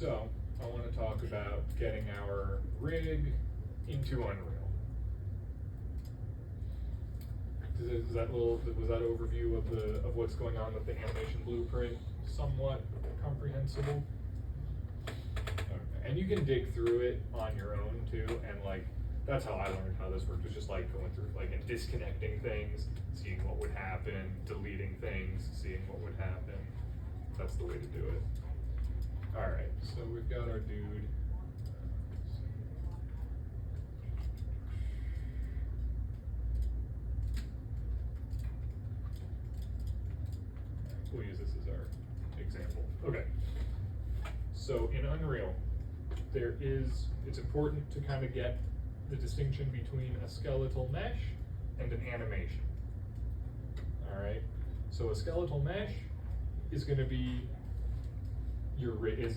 So I want to talk about getting our rig into Unreal. Was that overview of what's going on with the animation blueprint somewhat comprehensible? Okay. And you can dig through it on your own too, and like that's how I learned how this worked. Was just like going through like and disconnecting things, seeing what would happen, deleting things, seeing what would happen. That's the way to do it. All right, so we've got our dude. We'll use this as our example. Okay. So in Unreal, it's important to kind of get the distinction between a skeletal mesh and an animation. All right. So a skeletal mesh is going to be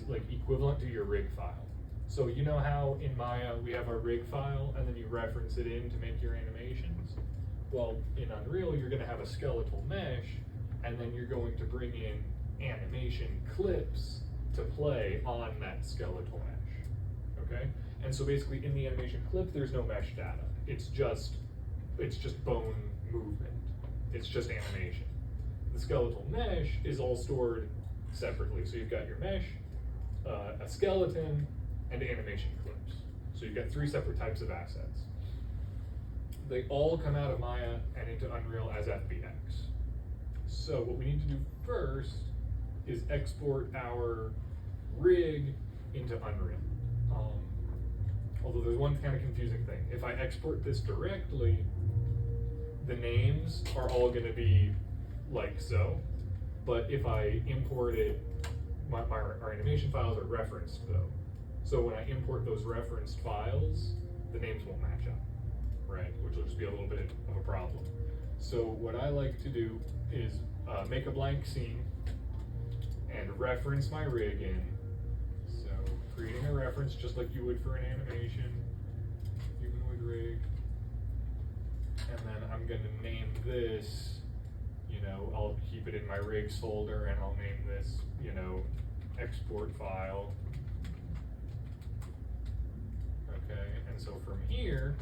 like equivalent to your rig file. So you know how in Maya we have our rig file and then you reference it in to make your animations? Well, in Unreal you're going to have a skeletal mesh and then you're going to bring in animation clips to play on that skeletal mesh, okay? And so basically in the animation clip, there's no mesh data. It's just bone movement. It's just animation. The skeletal mesh is all stored separately. So you've got your mesh, a skeleton, and animation clips. So you've got 3 separate types of assets. They all come out of Maya and into Unreal as FBX. So what we need to do first is export our rig into Unreal. Although there's one kind of confusing thing. If I export this directly, the names are all going to be like so. But if I import it, our animation files are referenced though. So when I import those referenced files, the names won't match up, right? Which will just be a little bit of a problem. So what I like to do is make a blank scene and reference my rig in. So creating a reference just like you would for an animation, humanoid rig. And then I'm gonna name this, I'll keep it in my rigs folder and I'll name this, export file. Okay, and so from here,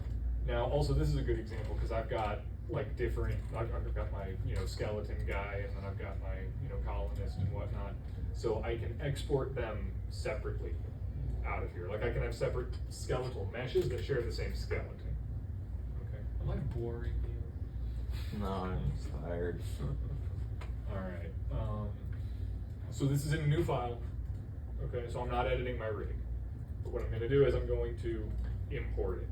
now also this is a good example because I've got like different, I've got my, skeleton guy and then I've got my, colonist and whatnot. So I can export them separately out of here. Like I can have separate skeletal meshes that share the same skeleton. Okay, am I boring you? No, I'm tired. All right, so this is in a new file. Okay, so I'm not editing my rig. But what I'm gonna do is I'm going to import it.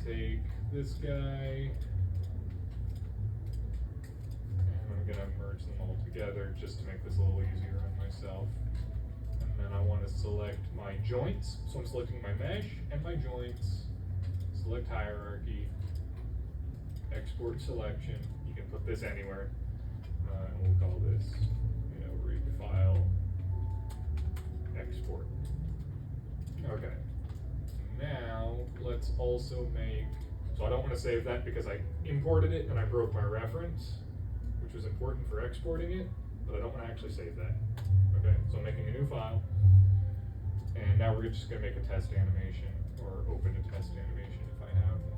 Take this guy, and I'm gonna merge them all together just to make this a little easier on myself. And then I want to select my joints, so I'm selecting my mesh and my joints, select hierarchy, export selection. You can put this anywhere, and we'll call this, rig file export. Okay. Now, let's also make, so I don't want to save that because I imported it and I broke my reference, which was important for exporting it, but I don't want to actually save that. Okay, so I'm making a new file, and now we're just going to make a test animation, or open a test animation if I have one.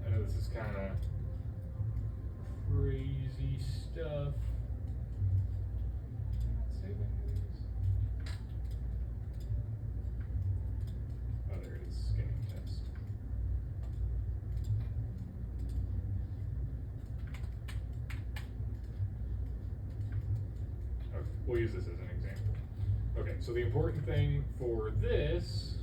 I know this is kind of crazy stuff. Saving these. Oh, there it is. Skinning test. Okay, we'll use this as an example. Okay, so the important thing for this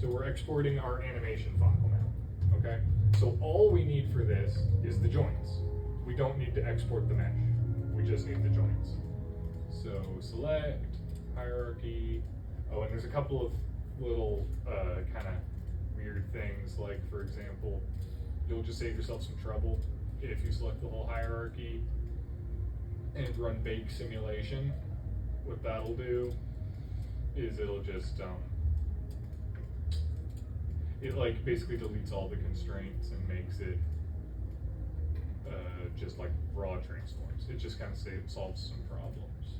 So we're exporting our animation file now, okay? So all we need for this is the joints. We don't need to export the mesh. We just need the joints. So select, hierarchy. Oh, and there's a couple of little kind of weird things, like for example, you'll just save yourself some trouble if you select the whole hierarchy and run bake simulation. What that'll do is it'll just it like basically deletes all the constraints and makes it just like raw transforms. It just kind of solves some problems.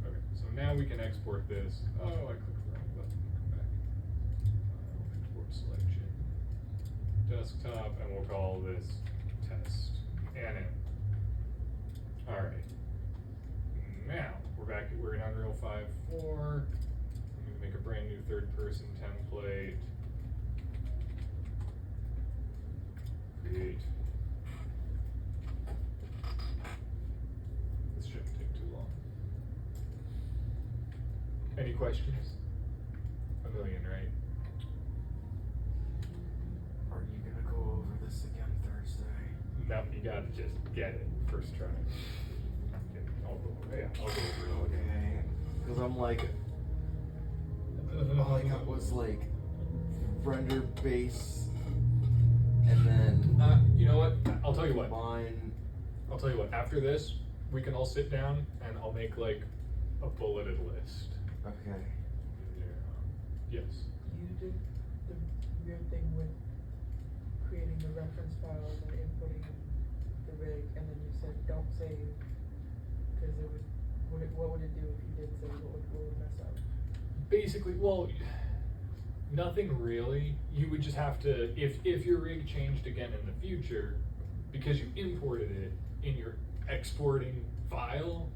Okay, so now we can export this. Oh, I clicked the wrong button. Come back. Export selection. Desktop, and we'll call this test ANIM. All right. Now we're in Unreal 5.4. I'm going to make a brand new third-person template. Create. This shouldn't take too long. Any questions? A million, right? Are you gonna go over this again Thursday? No, you gotta just get it first try. I'll go over it. Yeah, I'll go over it. Okay. Because I'm like, all I got was like render base, and then you know what? I'll tell you what. mine. I'll tell you what. After this, we can all sit down and I'll make like a bulleted list. Okay. Yes. You did the weird thing with creating the reference file and then inputting the rig, and then you said don't save, because it what would it do if you did save? What would mess up? Basically, well, nothing really. You would just have to, if your rig changed again in the future, because you imported it in your exporting file,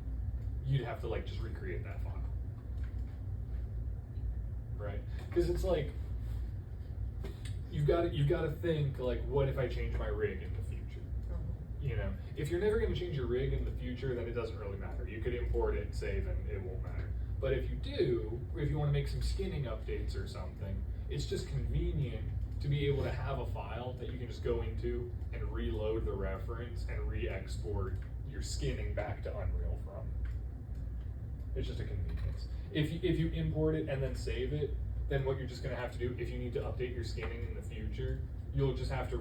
you'd have to like just recreate that file. Right? Because it's like, you've got to think like, what if I change my rig in the future? You know, if you're never going to change your rig in the future, then it doesn't really matter. You could import it, save, and it won't matter. But if you do, or if you want to make some skinning updates or something, it's just convenient to be able to have a file that you can just go into and reload the reference and re-export your skinning back to Unreal from. It's just a convenience. If you import it and then save it, then what you're just going to have to do, if you need to update your skinning in the future, you'll just have to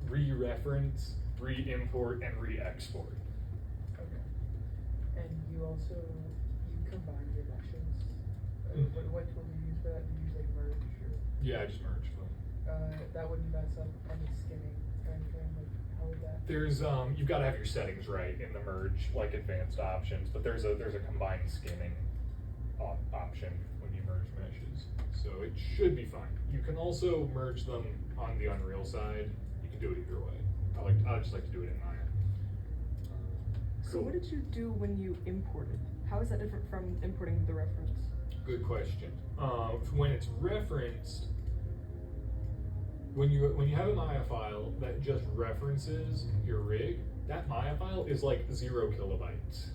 re-reference, re-import, and re-export. Okay. And you also combine your meshes. What tool do you use for that? Do you use like merge or? Yeah, I just merged them. That wouldn't mess up any skinning or anything. Like how would that? There's you've got to have your settings right in the merge, like advanced options. But there's a combined skinning option when you merge meshes, so it should be fine. You can also merge them on the Unreal side. You can do it either way. I just like to do it in Maya. So what did you do when you imported? How is that different from importing the reference? Good question. When it's referenced, when you have a Maya file that just references your rig, that Maya file is like 0 kilobytes.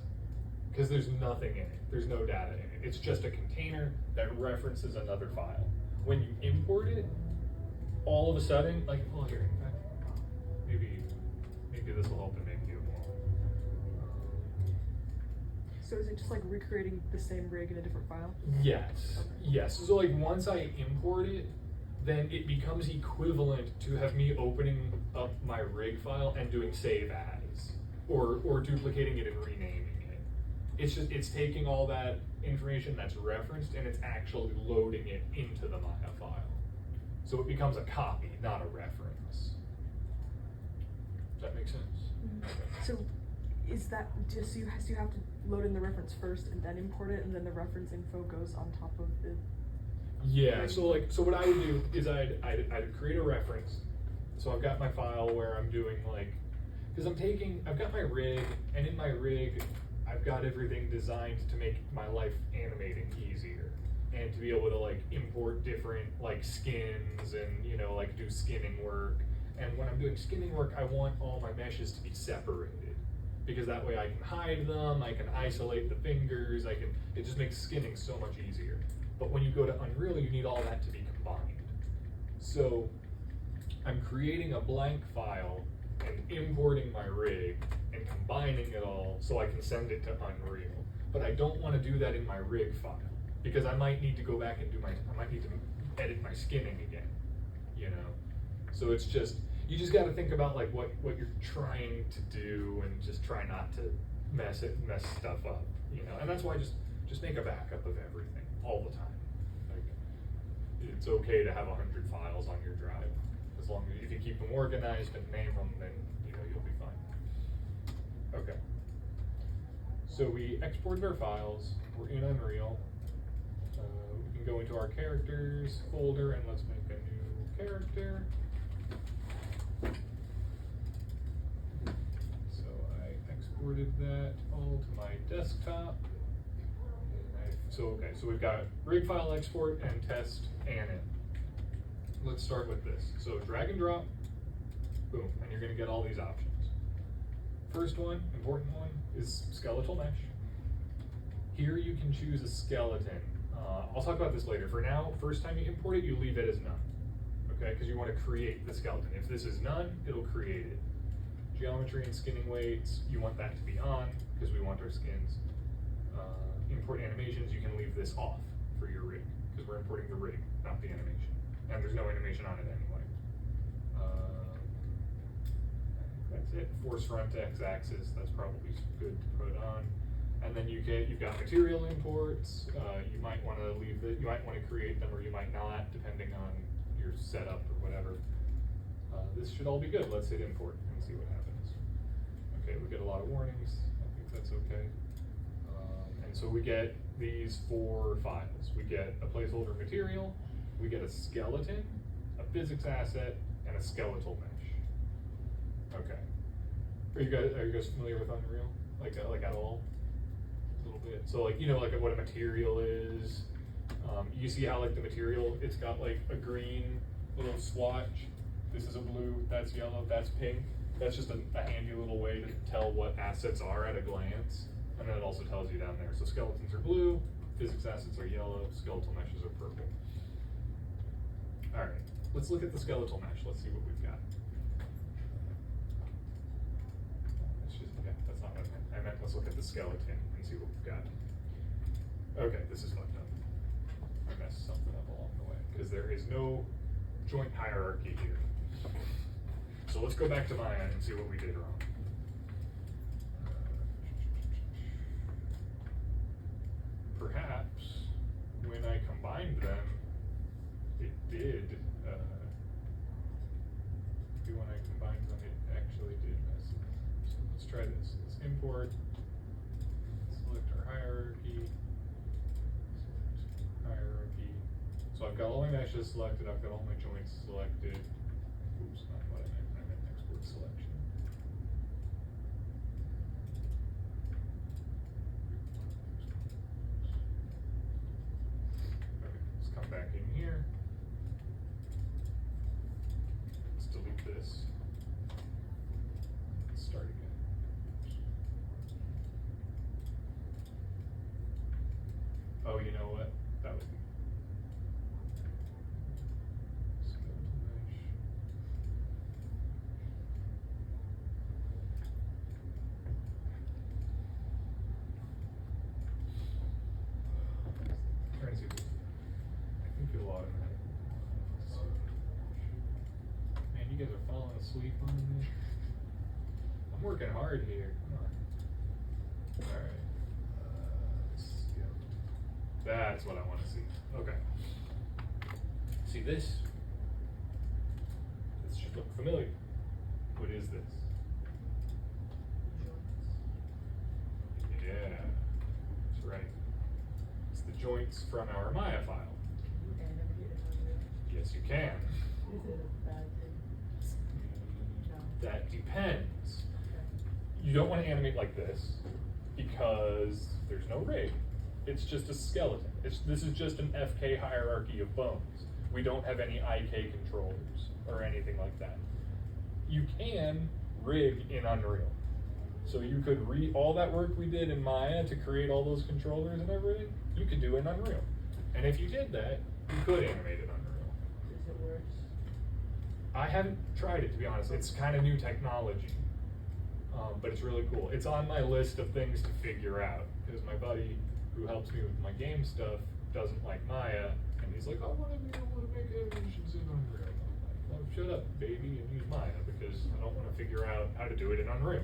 Because there's nothing in it. There's no data in it. It's just a container that references another file. When you import it, all of a sudden, like, well, here, in fact, maybe this will help to make you more. So is it just like recreating the same rig in a different file? Yes. Okay. Yes. So like once I import it, then it becomes equivalent to have me opening up my rig file and doing save as, or duplicating it and renaming it. It's taking all that information that's referenced and it's actually loading it into the Maya file. So it becomes a copy, not a reference. Does that make sense? Mm-hmm. So is that just so you have to load in the reference first and then import it, and then the reference info goes on top of the? Yeah. So what I would do is I'd create a reference. So I've got my file where I'm doing like, because I've got my rig, and in my rig I've got everything designed to make my life animating easier, and to be able to like import different like skins and like do skinning work. And when I'm doing skinning work, I want all my meshes to be separated, because that way I can hide them, I can isolate the fingers, it just makes skinning so much easier. But when you go to Unreal, you need all that to be combined. So I'm creating a blank file and importing my rig and combining it all so I can send it to Unreal. But I don't want to do that in my rig file because I might need to go back and I might need to edit my skinning again, you know? So it's just, you just got to think about like what you're trying to do and just try not to mess stuff up, you know? And that's why just make a backup of everything all the time. Like, it's okay to have 100 files on your drive. As long as if you keep them organized and name them, then you know you'll be fine. Okay. So we exported our files. We're in Unreal. We can go into our characters folder and let's make a new character. So I exported that all to my desktop. So we've got rig file export and test ANIM. Let's start with this. So drag and drop, boom, and you're gonna get all these options. First one, important one, is skeletal mesh. Here you can choose a skeleton. I'll talk about this later. For now, first time you import it, you leave it as none, okay? Because you want to create the skeleton. If this is none, it'll create it. Geometry and skinning weights, you want that to be on, because we want our skins. Import animations, you can leave this off for your rig, because we're importing the rig, not the animation. And there's no animation on it anyway. That's it. Force front to x-axis, that's probably good to put on. And then you've got material imports. You might want to you might want to create them or you might not, depending on your setup or whatever. This should all be good. Let's hit import and see what happens. Okay, we get a lot of warnings. I think that's okay. And so we get these 4 files. We get a placeholder material, we get a skeleton, a physics asset, and a skeletal mesh. Okay. Are you guys familiar with Unreal? Like at all? A little bit. So like, you know, like what a material is. You see how like the material, it's got like a green little swatch. This is a blue, that's yellow, that's pink. That's just a handy little way to tell what assets are at a glance. And then it also tells you down there. So skeletons are blue, physics assets are yellow, skeletal meshes are purple. All right, let's look at the skeletal mesh. Let's see what we've got. That's not what I meant. I meant let's look at the skeleton and see what we've got. Okay, this is fucked up. I messed something up along the way because there is no joint hierarchy here. So let's go back to Maya and see what we did wrong. Perhaps when I combined them, it did. Maybe when I combined them, it actually did mess it up. So let's try this. Let's import, select our hierarchy, select hierarchy. So I've got all my meshes selected, I've got all my joints selected. Oops, not what I meant. I meant export selection. Okay, let's come back in here. Let's delete this. Let's start again. Oh, you know what? That would be skeletal mesh. Trying to see if I think it'll automatically. Man, you guys are falling asleep on me. I'm working hard here. Come on. All right. That's what I want to see. Okay. See this? This should look familiar. What is this? Yeah, that's right. It's the joints from our Maya file. Can you animate it on there? Yes, you can. Is it a bad thing? No. That depends. Okay. You don't want to animate like this because there's no rig. It's just a skeleton. This is just an FK hierarchy of bones. We don't have any IK controllers or anything like that. You can rig in Unreal. So you could all that work we did in Maya to create all those controllers and everything, you could do in Unreal. And if you did that, you could animate it Unreal. Is it worse? I haven't tried it, to be honest. It's kind of new technology, but it's really cool. It's on my list of things to figure out, because my buddy who helps me with my game stuff doesn't like Maya, and he's like, I want to be able to make animations in Unreal. I'm like, well, shut up, baby, and use Maya, because I don't want to figure out how to do it in Unreal.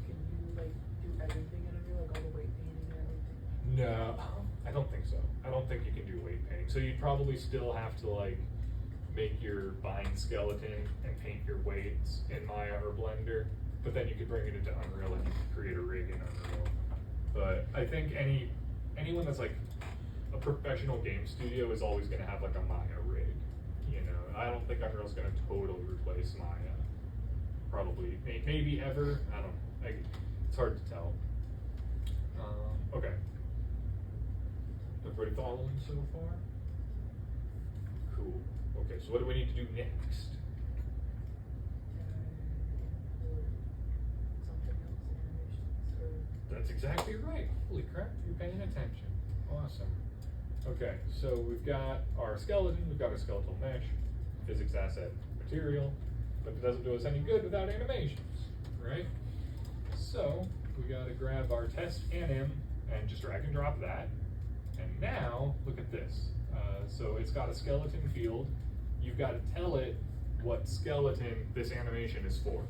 Can you like do everything in Unreal, like all the weight painting and everything? No, I don't think so. I don't think you can do weight painting. So you'd probably still have to like make your bind skeleton and paint your weights in Maya or Blender, but then you could bring it into Unreal and you could create a rig in Unreal. But I think anyone that's like a professional game studio is always going to have like a Maya rig. You know, I don't think Unreal's going to totally replace Maya. Probably, maybe ever. I don't know. Like, it's hard to tell. Okay. Everybody following so far? Cool. Okay, so what do we need to do next? Import something else in animations or That's exactly right. Holy crap, you're paying attention. Awesome. Okay, so we've got our skeleton, we've got our skeletal mesh, physics asset material, but it doesn't do us any good without animations, right? So we gotta grab our test ANIM and just drag and drop that. And now, look at this. So it's got a skeleton field. You've got to tell it what skeleton this animation is for,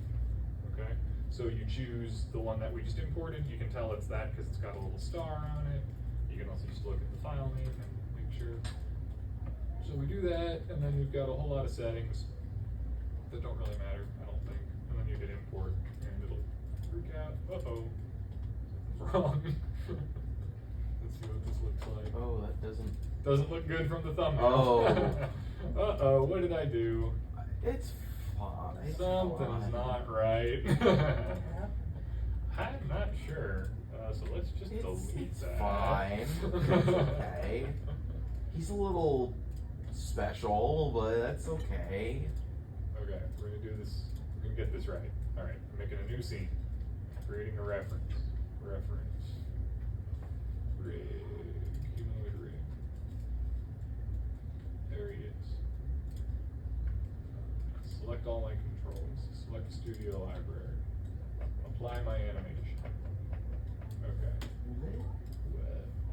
okay? So you choose the one that we just imported. You can tell it's that because it's got a little star on it. You can also just look at the file name and make sure. So we do that, and then we've got a whole lot of settings that don't really matter, I don't think. And then you hit import, and it'll freak out. Uh-oh, something's wrong. Let's see what this looks like. Oh, that doesn't. Doesn't look good from the thumbnail. Oh. Uh-oh, what did I do? It's fine. It's Something's fine. not right. what happened? I'm not sure. So let's just delete It's that. fine. It's okay. He's a little special, but that's okay. Okay, we're gonna do this. We're gonna get this right. All right, I'm making a new scene. Creating a reference. Rig. Humanoid rig. There he is. Select all my controls. Select studio library. Apply my animation. Okay.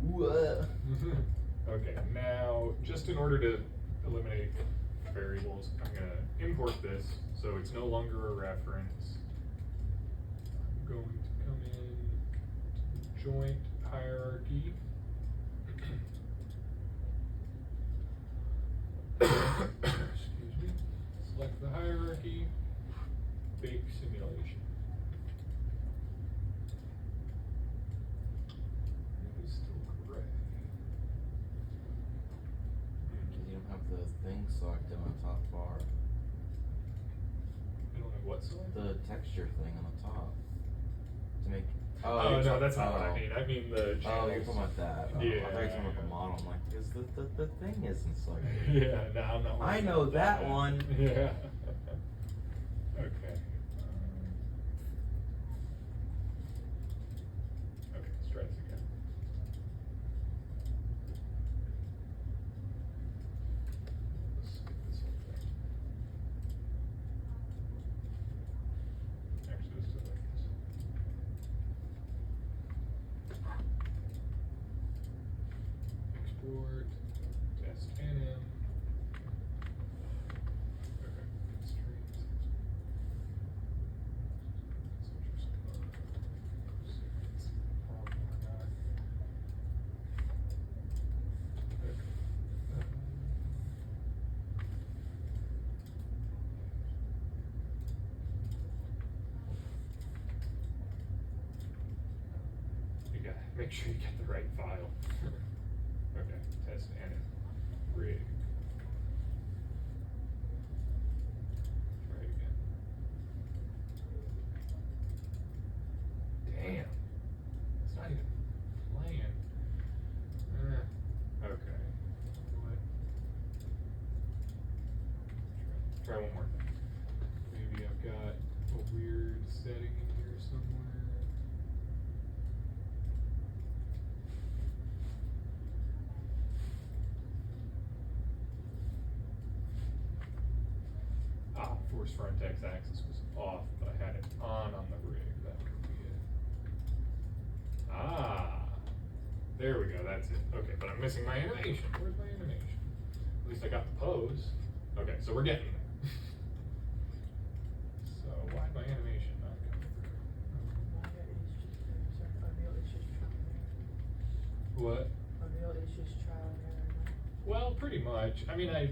What? Okay, now just in order to eliminate variables, I'm gonna import this so it's no longer a reference. I'm going to come in to joint hierarchy. Excuse me. Select the hierarchy, bake simulation. It is still gray. Because you don't have the thing selected on the top bar. I don't have what select? The texture thing on the top. To make. Oh, you're no, that's not what I oh. mean. I mean the Oh, channels. you're talking about that. Oh, Yeah. I thought you were talking about the model. I'm like, because the thing isn't selected. Yeah, no, I'm not. I worried know about that one. Yeah. Okay. Okay, let's try this again. Let's skip this whole thing. Actually, let's do it like this. Export, test ANIM. Okay, constraints. You gotta make sure you get the right file. Okay, test ANIM. Rig. Try it again. Damn. It's not even playing. Okay. What? Try one more thing. Maybe I've got a weird setting in here somewhere. force front x-axis was off, but I had it on the rig. That could be it. Ah, there we go. That's it. Okay, but I'm missing my animation. Where's my animation? At least I got the pose. Okay, so we're getting there. So why'd my animation not come through? Maya is just, sorry, Unreal is just trial and error. What? Unreal is just trial and error. Well, pretty much. I mean, I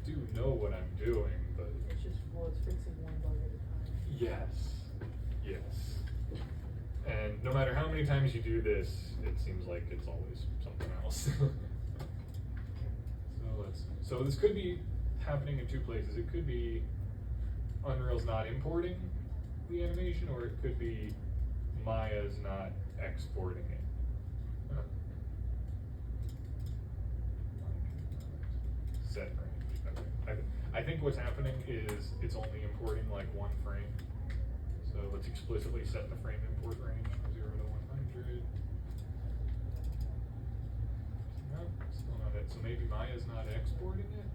do know what I'm doing, but It's just, well, it's fixing one bug at a time. yes, yes. And no matter how many times you do this, it seems like it's always something else. So this could be happening in two places. It could be Unreal's not importing the animation, or it could be Maya's not exporting it. Set range. Okay. I think what's happening is it's only importing like one frame. So let's explicitly set the frame import range from 0 to 100. Nope, still not it. So maybe Maya's not exporting it.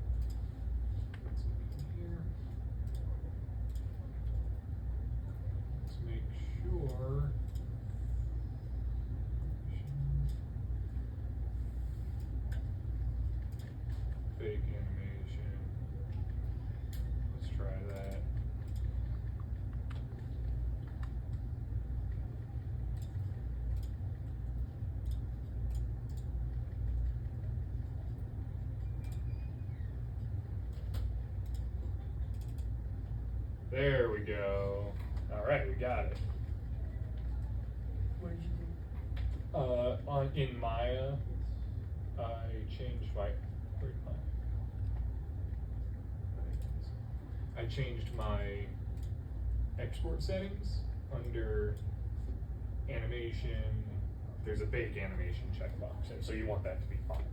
Let's look in here. Let's make sure. Fake animation. Let's try that. There we go. All right, we got it. What did you do? In Maya, I changed my. Where'd I changed my export settings under animation. There's a bake animation checkbox, and so you want that to be on.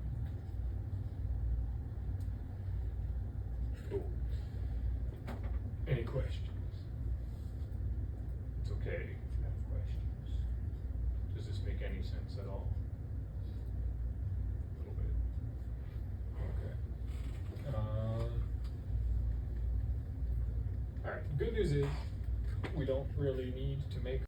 Cool. Any questions? It's okay if you have questions. Does this make any sense at all? A little bit. Okay. All right. Good news is we don't really need to make